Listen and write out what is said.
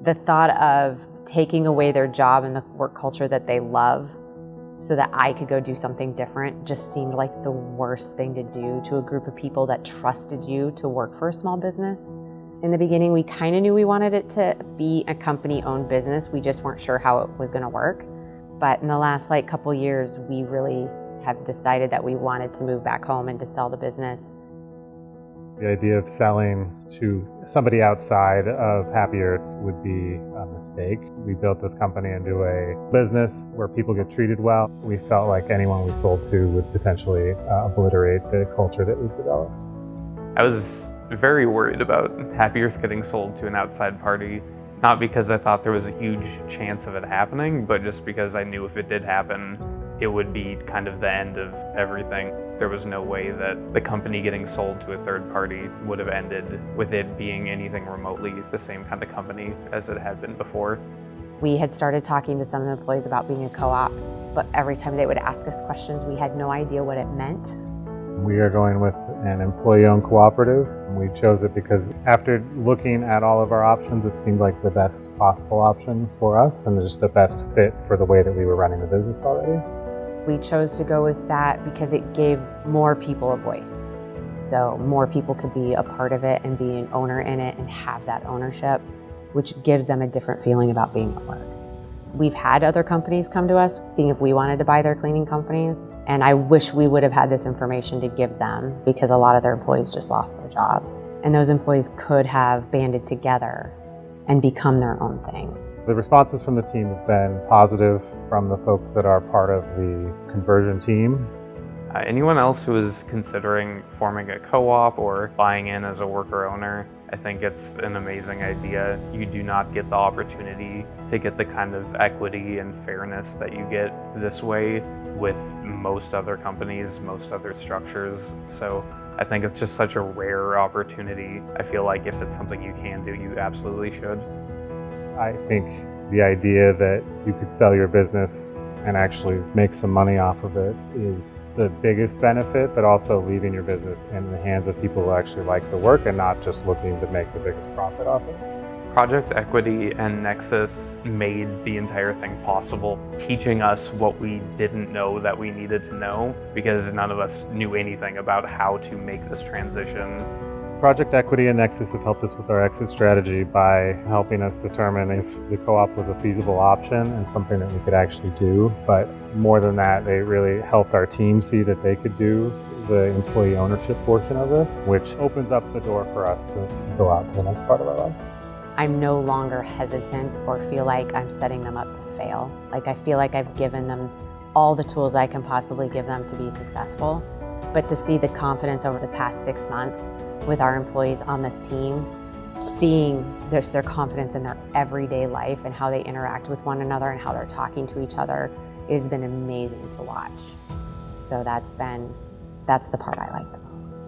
The thought of taking away their job and the work culture that they love so that I could go do something different just seemed like the worst thing to do to a group of people that trusted you to work for a small business. In the beginning, we kind of knew we wanted it to be a company-owned business. We just weren't sure how it was going to work. But in the last couple years, we really have decided that we wanted to move back home and to sell the business. The idea of selling to somebody outside of Happy Earth would be a mistake. We built this company into a business where people get treated well. We felt like anyone we sold to would potentially obliterate the culture that we've developed. I was very worried about Happy Earth getting sold to an outside party, not because I thought there was a huge chance of it happening, but just because I knew if it did happen, it would be kind of the end of everything. There was no way that the company getting sold to a third party would have ended with it being anything remotely the same kind of company as it had been before. We had started talking to some of the employees about being a co-op, but every time they would ask us questions, we had no idea what it meant. We are going with an employee-owned cooperative. We chose it because after looking at all of our options, it seemed like the best possible option for us and just the best fit for the way that we were running the business already. We chose to go with that because it gave more people a voice. So more people could be a part of it and be an owner in it and have that ownership, which gives them a different feeling about being at work. We've had other companies come to us, seeing if we wanted to buy their cleaning companies. And I wish we would have had this information to give them because a lot of their employees just lost their jobs. And those employees could have banded together and become their own thing. The responses from the team have been positive from the folks that are part of the conversion team. Anyone else who is considering forming a co-op or buying in as a worker owner, I think it's an amazing idea. You do not get the opportunity to get the kind of equity and fairness that you get this way with most other companies, most other structures. So I think it's just such a rare opportunity. I feel like if it's something you can do, you absolutely should. I think the idea that you could sell your business and actually make some money off of it is the biggest benefit, but also leaving your business in the hands of people who actually like the work and not just looking to make the biggest profit off it. Project Equity and Nexus made the entire thing possible, teaching us what we didn't know that we needed to know because none of us knew anything about how to make this transition. Project Equity and Nexus have helped us with our exit strategy by helping us determine if the co-op was a feasible option and something that we could actually do. But more than that, they really helped our team see that they could do the employee ownership portion of this, which opens up the door for us to go out to the next part of our life. I'm no longer hesitant or feel like I'm setting them up to fail. I feel like I've given them all the tools I can possibly give them to be successful. But to see the confidence over the past 6 months with our employees on this team, seeing their confidence in their everyday life and how they interact with one another and how they're talking to each other, it has been amazing to watch. So that's the part I like the most.